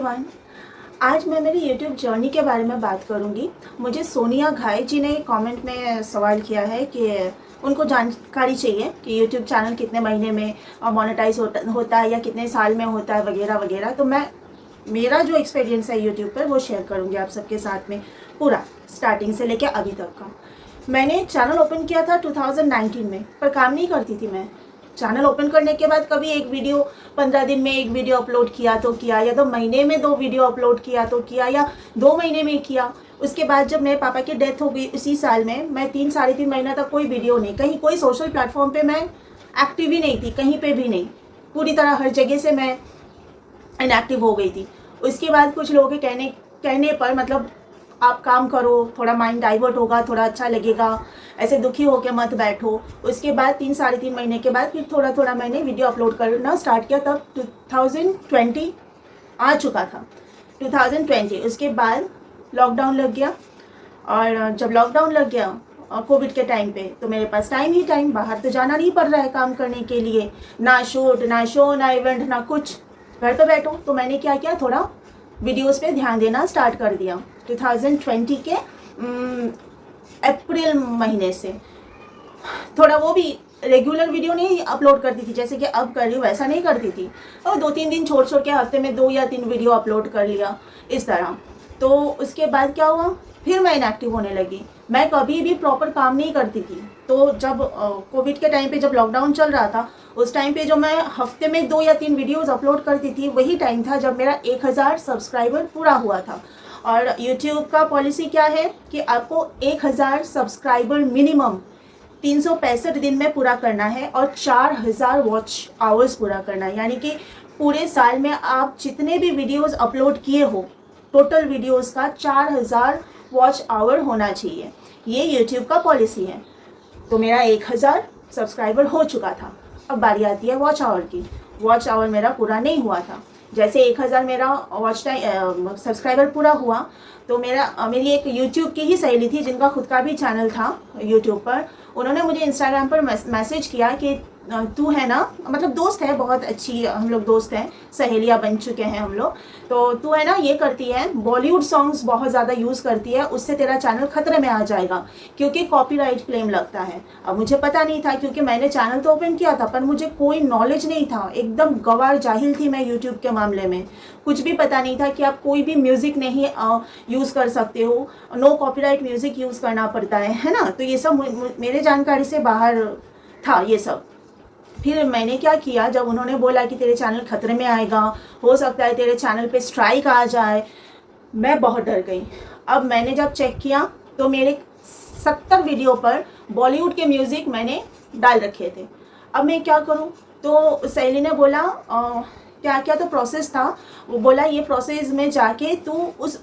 Everyone. आज मैं मेरी यूट्यूब जर्नी के बारे में बात करूंगी। मुझे सोनिया घाई जी ने कमेंट में सवाल किया है कि उनको जानकारी चाहिए कि यूट्यूब चैनल कितने महीने में मोनेटाइज होता है या कितने साल में होता है वगैरह वगैरह। तो मैं मेरा जो एक्सपीरियंस है यूट्यूब पर वो शेयर करूँगी आप सबके साथ में, पूरा स्टार्टिंग से लेकर अभी तक का। मैंने चैनल ओपन किया था 2019 में, पर काम नहीं करती थी मैं। चैनल ओपन करने के बाद कभी एक वीडियो 15 दिन में एक वीडियो अपलोड किया तो किया, या तो महीने में 2 वीडियो अपलोड किया तो किया, या 2 महीने में किया। उसके बाद जब मेरे पापा की डेथ हो गई उसी साल में, मैं 3-3.5 महीना तक कोई वीडियो नहीं, कहीं कोई सोशल प्लेटफॉर्म पे मैं एक्टिव ही नहीं थी, कहीं पे भी नहीं। पूरी तरह हर जगह से मैं इनएक्टिव हो गई थी। उसके बाद कुछ लोगों के कहने पर, मतलब आप काम करो, थोड़ा माइंड डाइवर्ट होगा, थोड़ा अच्छा लगेगा, ऐसे दुखी होकर मत बैठो। उसके बाद 3-3.5 महीने के बाद फिर थोड़ा थोड़ा मैंने वीडियो अपलोड करना स्टार्ट किया। तब 2020 आ चुका था, 2020। उसके बाद लॉकडाउन लग गया, और जब लॉकडाउन लग गया कोविड के टाइम पे, तो मेरे पास टाइम ही टाइम, बाहर तो जाना नहीं पड़ रहा है काम करने के लिए, ना शूट ना शो ना इवेंट ना कुछ, घर पे बैठो। तो मैंने क्या किया, थोड़ा वीडियोस पे ध्यान देना स्टार्ट कर दिया 2020 के अप्रैल महीने से। थोड़ा वो भी रेगुलर वीडियो नहीं अपलोड करती थी जैसे कि अब कर रही हूँ, वैसा नहीं करती थी, और 2-3 दिन छोड़ छोड़ के हफ्ते में 2 या 3 वीडियो अपलोड कर लिया इस तरह। तो उसके बाद क्या हुआ, फिर मैं इनएक्टिव होने लगी। मैं कभी भी प्रॉपर काम नहीं करती थी। तो जब कोविड के टाइम पे, जब लॉकडाउन चल रहा था, उस टाइम पे जो मैं हफ्ते में 2 या 3 वीडियोस अपलोड करती थी, वही टाइम था जब मेरा 1000 सब्सक्राइबर पूरा हुआ था। और यूट्यूब का पॉलिसी क्या है कि आपको 1000 सब्सक्राइबर मिनिमम 365 दिन में पूरा करना है, और 4000 वॉच आवर्स पूरा करना है। यानी कि पूरे साल में आप जितने भी वीडियोस अपलोड किए हो, टोटल वीडियोस का 4000 वॉच आवर होना चाहिए। ये यूट्यूब का पॉलिसी है। तो मेरा 1000 सब्सक्राइबर हो चुका था। अब बारी आती है वॉच आवर की। वॉच आवर मेरा पूरा नहीं हुआ था। जैसे 1000 मेरा वॉच टाइम सब्सक्राइबर पूरा हुआ, तो मेरी एक यूट्यूब की ही सहेली थी जिनका खुद का भी चैनल था यूट्यूब पर। उन्होंने मुझे इंस्टाग्राम पर मैसेज किया कि तू है ना, मतलब दोस्त है, बहुत अच्छी हम लोग दोस्त हैं, सहेलियाँ बन चुके हैं हम लोग। तो तू है ना, ये करती है, बॉलीवुड सॉन्ग्स बहुत ज़्यादा यूज़ करती है, उससे तेरा चैनल खतरे में आ जाएगा क्योंकि कॉपीराइट क्लेम लगता है। अब मुझे पता नहीं था, क्योंकि मैंने चैनल तो ओपन किया था पर मुझे कोई नॉलेज नहीं था, एकदम गंवार जाहिल थी मैं यूट्यूब के मामले में। कुछ भी पता नहीं था कि आप कोई भी म्यूज़िक नहीं यूज़ कर सकते हो, नो कॉपीराइट म्यूज़िक यूज़ करना पड़ता है ना। तो ये सब मेरे जानकारी से बाहर था ये सब। फिर मैंने क्या किया, जब उन्होंने बोला कि तेरे चैनल खतरे में आएगा, हो सकता है तेरे चैनल पे स्ट्राइक आ जाए, मैं बहुत डर गई। अब मैंने जब चेक किया तो मेरे 70 वीडियो पर बॉलीवुड के म्यूज़िक मैंने डाल रखे थे। अब मैं क्या करूं? तो सहेली ने बोला क्या क्या तो प्रोसेस था। वो बोला ये प्रोसेस में जाके तू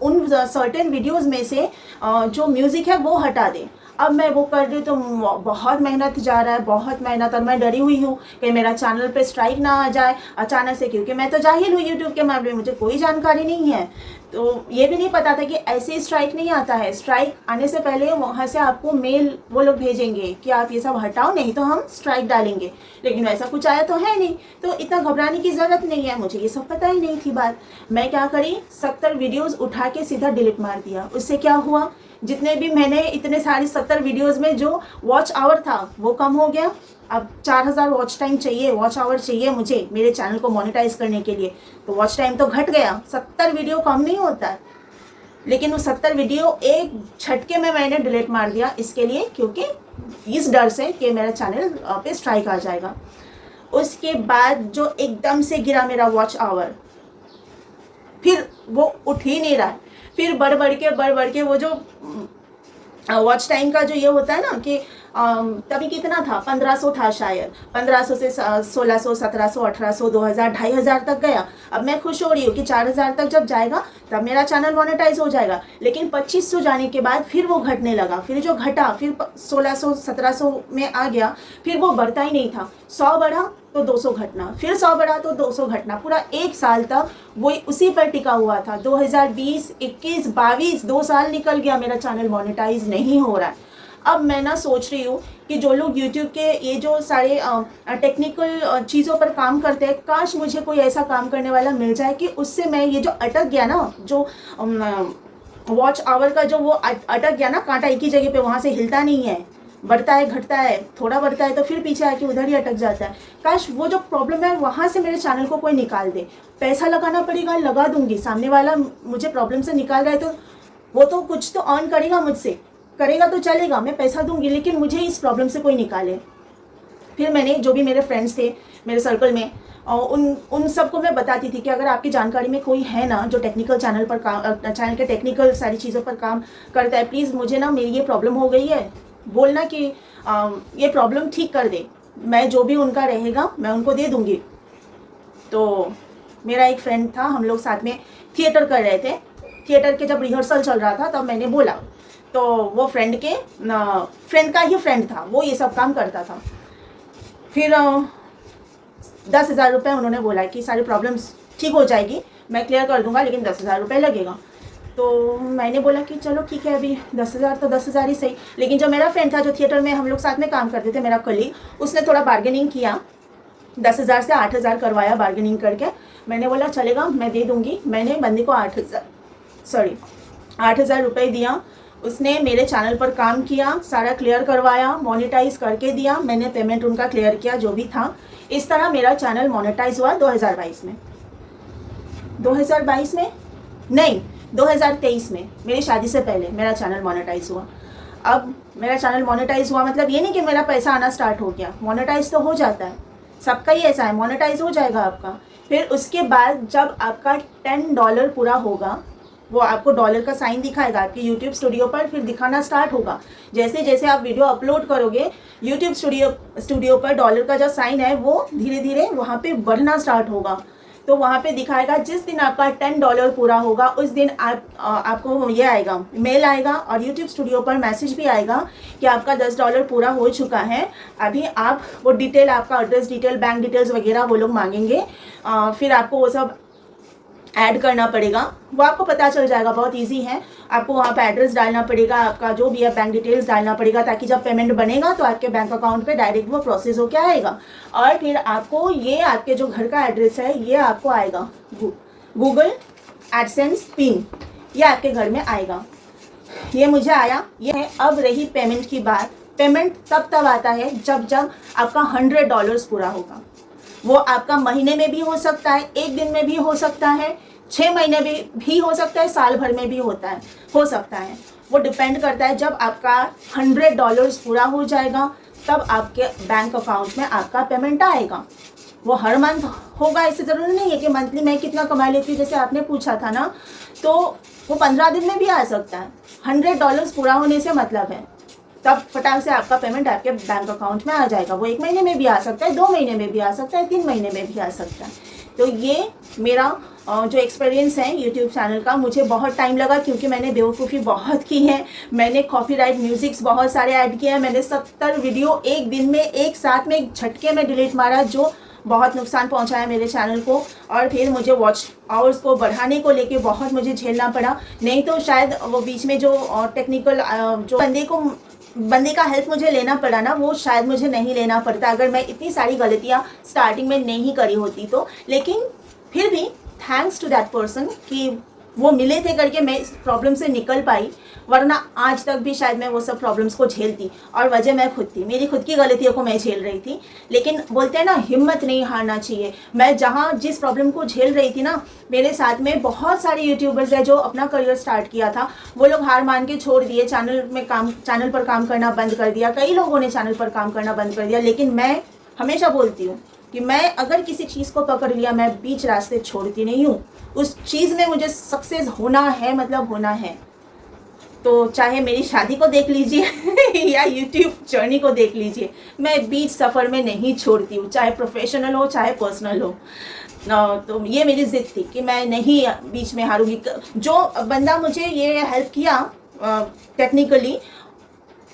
उन सर्टेन वीडियोस में से जो म्यूज़िक है वो हटा दे। अब मैं वो कर रही हूँ तो बहुत मेहनत जा रहा है, बहुत मेहनत, और मैं डरी हुई हूँ कि मेरा चैनल पे स्ट्राइक ना आ जाए अचानक से, क्योंकि मैं तो जाहिल हूँ यूट्यूब के मामले में, मुझे कोई जानकारी नहीं है। तो ये भी नहीं पता था कि ऐसे स्ट्राइक नहीं आता है। स्ट्राइक आने से पहले वहाँ से आपको मेल वो लोग भेजेंगे कि आप ये सब हटाओ, नहीं तो हम स्ट्राइक डालेंगे। लेकिन वैसा कुछ आया तो है नहीं, तो इतना घबराने की ज़रूरत नहीं है। मुझे ये सब पता ही नहीं थी बात। मैं क्या करी, 70 वीडियोज़ उठा के सीधा डिलीट मार दिया। उससे क्या हुआ, जितने भी मैंने इतने सारी 70 वीडियोस में जो वॉच आवर था वो कम हो गया। अब 4000 वॉच टाइम चाहिए, वॉच आवर चाहिए मुझे मेरे चैनल को मोनेटाइज करने के लिए, तो वॉच टाइम तो घट गया। 70 वीडियो कम नहीं होता है, लेकिन वो 70 वीडियो एक झटके में मैंने डिलीट मार दिया, इसके लिए, क्योंकि इस डर से कि मेरा चैनल पे स्ट्राइक आ जाएगा। उसके बाद जो एकदम से गिरा मेरा वॉच आवर, फिर वो उठ ही नहीं रहा। फिर बढ़ बढ़ के वो जो वॉच टाइम का जो ये होता है ना कि तभी कितना था, 1500 था शायद, 1500 से 1600, 1700, 1800, 2000, 2500 तक गया। अब मैं खुश हो रही हूँ कि 4000 तक जब जाएगा तब मेरा चैनल मोनेटाइज हो जाएगा। लेकिन 2500 जाने के बाद फिर वो घटने लगा। फिर जो घटा, फिर 1600, 1700 में आ गया, फिर वो बढ़ता ही नहीं था। 100 बढ़ा तो 200 घटना, फिर 100 बढ़ा तो 200 घटना। पूरा 1 साल तक वो उसी पर टिका हुआ था। 2020, 21, 22, 2 साल निकल गया, मेरा चैनल मोनेटाइज नहीं हो रहा है। अब मैं ना सोच रही हूँ कि जो लोग यूट्यूब के ये जो सारे टेक्निकल चीज़ों पर काम करते हैं, काश मुझे कोई ऐसा काम करने वाला मिल जाए कि उससे मैं ये जो अटक गया ना, जो वॉच आवर का जो वो अटक गया ना, कांटा एक ही जगह पे वहाँ से हिलता नहीं है, बढ़ता है घटता है, थोड़ा बढ़ता है तो फिर पीछे आके उधर ही अटक जाता है। काश वो जो प्रॉब्लम है वहाँ से मेरे चैनल को कोई निकाल दे। पैसा लगाना पड़ेगा, लगा दूंगी, सामने वाला मुझे प्रॉब्लम से निकाल रहा है तो वो तो कुछ तो अर्न करेगा मुझसे, करेगा तो चलेगा, मैं पैसा दूंगी, लेकिन मुझे इस प्रॉब्लम से कोई निकाले। फिर मैंने जो भी मेरे फ्रेंड्स थे मेरे सर्कल में, उन सबको मैं बताती थी कि अगर आपकी जानकारी में कोई है ना जो टेक्निकल चैनल पर काम, चैनल के टेक्निकल सारी चीज़ों पर काम करता है, प्लीज़ मुझे ना मेरी ये प्रॉब्लम हो गई है, बोलना कि ये प्रॉब्लम ठीक कर दे, मैं जो भी उनका रहेगा मैं उनको दे दूँगी। तो मेरा एक फ्रेंड था, हम लोग साथ में थिएटर कर रहे थे, थिएटर के जब रिहर्सल चल रहा था तब मैंने बोला, तो वो फ्रेंड का ही फ्रेंड था, वो ये सब काम करता था। फिर 10,000 रुपये उन्होंने बोला कि सारी प्रॉब्लम्स ठीक हो जाएगी, मैं क्लियर कर दूंगा, लेकिन 10,000 रुपये लगेगा। तो मैंने बोला कि चलो ठीक है, अभी 10,000 तो 10,000 ही सही। लेकिन जो मेरा फ्रेंड था जो थिएटर में हम लोग साथ में काम करते थे, मेरा कलीग, उसने थोड़ा बार्गेनिंग किया, 10,000 से 8,000 करवाया बार्गेनिंग करके। मैंने बोला चलेगा, मैं दे दूँगी। मैंने बंदी को 8,000 रुपये दिया। उसने मेरे चैनल पर काम किया, सारा क्लियर करवाया, मोनेटाइज करके दिया, मैंने पेमेंट उनका क्लियर किया जो भी था। इस तरह मेरा चैनल मोनेटाइज हुआ 2022 में। 2022 में नहीं, 2023 में, मेरी शादी से पहले मेरा चैनल मोनेटाइज हुआ। अब मेरा चैनल मोनेटाइज हुआ मतलब ये नहीं कि मेरा पैसा आना स्टार्ट हो गया, मोनेटाइज तो हो जाता है, सबका ही ऐसा है, मोनेटाइज हो जाएगा आपका। फिर उसके बाद जब आपका $10 पूरा होगा, वो आपको डॉलर का साइन दिखाएगा आपके यूट्यूब स्टूडियो पर, फिर दिखाना स्टार्ट होगा। जैसे जैसे आप वीडियो अपलोड करोगे, यूट्यूब स्टूडियो पर डॉलर का जो साइन है वो धीरे धीरे वहाँ पे बढ़ना स्टार्ट होगा। तो वहाँ पे दिखाएगा जिस दिन आपका $10 पूरा होगा उस दिन आपको ये आएगा, मेल आएगा, और यूट्यूब स्टूडियो पर मैसेज भी आएगा कि आपका $10 पूरा हो चुका है। अभी आप वो डिटेल, आपका एड्रेस डिटेल, बैंक डिटेल्स वगैरह वो लोग मांगेंगे, फिर आपको वो सब ऐड करना पड़ेगा। वो आपको पता चल जाएगा, बहुत इजी है। आपको वहाँ पे एड्रेस डालना पड़ेगा, आपका जो भी है बैंक डिटेल्स डालना पड़ेगा, ताकि जब पेमेंट बनेगा तो आपके बैंक अकाउंट पे डायरेक्ट वो प्रोसेस होके आएगा। और फिर आपको ये आपके जो घर का एड्रेस है ये आपको आएगा, गूगल एडसेंस पिन, ये आपके घर में आएगा। ये मुझे आया, ये है। अब रही पेमेंट की बात, पेमेंट तब आता है जब आपका $100 पूरा होगा। वो आपका महीने में भी हो सकता है, एक दिन में भी हो सकता है, 6 महीने भी हो सकता है, साल भर में भी हो सकता है। वो डिपेंड करता है, जब आपका $100 पूरा हो जाएगा तब आपके बैंक अकाउंट में आपका पेमेंट आएगा। वो हर मंथ होगा, ऐसे ज़रूरी नहीं है कि मंथली मैं कितना कमा लेती हूँ, जैसे आपने पूछा था ना, तो वो 15 दिन में भी आ सकता है। $100 पूरा होने से मतलब है तब फटाक से आपका पेमेंट आपके बैंक अकाउंट में आ जाएगा। वो 1 महीने में भी आ सकता है, 2 महीने में भी आ सकता है, 3 महीने में भी आ सकता है। तो ये मेरा जो एक्सपीरियंस है यूट्यूब चैनल का, मुझे बहुत टाइम लगा क्योंकि मैंने बेवकूफ़ी बहुत की है। मैंने कॉपीराइट म्यूजिक्स बहुत सारे ऐड किए हैं। मैंने 70 वीडियो एक दिन में एक साथ में एक झटके में डिलीट मारा, जो बहुत नुकसान पहुंचाया मेरे चैनल को। और फिर मुझे वॉच आवर्स को बढ़ाने को लेके बहुत मुझे झेलना पड़ा, नहीं तो शायद वो बीच में जो टेक्निकल जो बंदे का हेल्प मुझे लेना पड़ा ना, वो शायद मुझे नहीं लेना पड़ता अगर मैं इतनी सारी गलतियाँ स्टार्टिंग में नहीं करी होती तो। लेकिन फिर भी थैंक्स टू दैट पर्सन कि वो मिले थे करके मैं इस प्रॉब्लम से निकल पाई, वरना आज तक भी शायद मैं वो सब प्रॉब्लम्स को झेलती। और वजह मैं खुद थी, मेरी खुद की गलतियों को मैं झेल रही थी। लेकिन बोलते हैं ना, हिम्मत नहीं हारना चाहिए। मैं जहाँ जिस प्रॉब्लम को झेल रही थी ना, मेरे साथ में बहुत सारे यूट्यूबर्स हैं जो अपना करियर स्टार्ट किया था, वो लोग हार मान के छोड़ दिए, चैनल पर काम करना बंद कर दिया। कई लोगों ने चैनल पर काम करना बंद कर दिया। लेकिन मैं हमेशा बोलती हूँ कि मैं अगर किसी चीज़ को पकड़ लिया, मैं बीच रास्ते छोड़ती नहीं हूँ। उस चीज़ में मुझे सक्सेस होना है, मतलब होना है। तो चाहे मेरी शादी को देख लीजिए या यूट्यूब जर्नी को देख लीजिए, मैं बीच सफ़र में नहीं छोड़ती हूँ, चाहे प्रोफेशनल हो चाहे पर्सनल हो। तो ये मेरी ज़िद थी कि मैं नहीं बीच में हारूंगी। जो बंदा मुझे ये हेल्प किया टेक्निकली,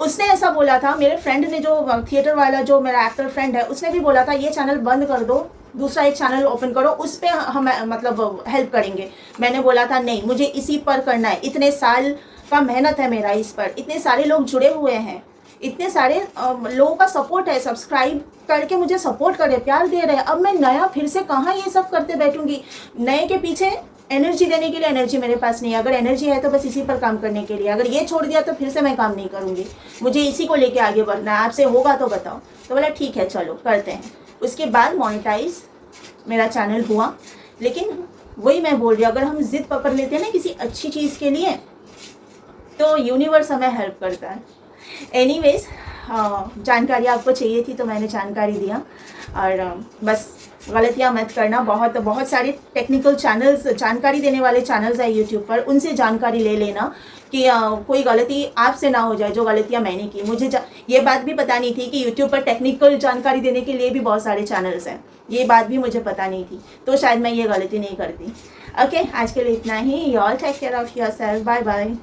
उसने ऐसा बोला था, मेरे फ्रेंड ने, जो थिएटर वाला जो मेरा एक्टर फ्रेंड है, उसने भी बोला था ये चैनल बंद कर दो, दूसरा एक चैनल ओपन करो, उस पर हम मतलब हेल्प करेंगे। मैंने बोला था नहीं, मुझे इसी पर करना है। इतने साल का मेहनत है मेरा इस पर, इतने सारे लोग जुड़े हुए हैं, इतने सारे लोगों का सपोर्ट है, सब्सक्राइब करके मुझे सपोर्ट कर रहे, प्यार दे रहे हैं। अब मैं नया फिर से कहाँ ये सब करते बैठूंगी? नए के पीछे एनर्जी देने के लिए एनर्जी मेरे पास नहीं है। अगर एनर्जी है तो बस इसी पर काम करने के लिए। अगर ये छोड़ दिया तो फिर से मैं काम नहीं करूँगी, मुझे इसी को लेके आगे बढ़ना है। आपसे होगा तो बताओ। तो बोला ठीक है चलो करते हैं। उसके बाद मोनेटाइज मेरा चैनल हुआ। लेकिन वही मैं बोल रही हूँ, अगर हम जिद पकड़ लेते हैं ना किसी अच्छी चीज़ के लिए, तो यूनिवर्स हमें हेल्प करता है। एनीवेज, जानकारी आपको चाहिए थी तो मैंने जानकारी दिया। और बस गलतियाँ मत करना। बहुत सारे टेक्निकल चैनल्स, जानकारी देने वाले चैनल्स हैं यूट्यूब पर, उनसे जानकारी ले लेना कि कोई गलती आपसे ना हो जाए जो गलतियाँ मैंने की। मुझे ये बात भी पता नहीं थी कि यूट्यूब पर टेक्निकल जानकारी देने के लिए भी बहुत सारे चैनल्स हैं। ये बात भी मुझे पता नहीं थी, तो शायद मैं ये गलती नहीं करती। ओके, आज के लिए इतना ही। You all take care of yourself. Bye bye.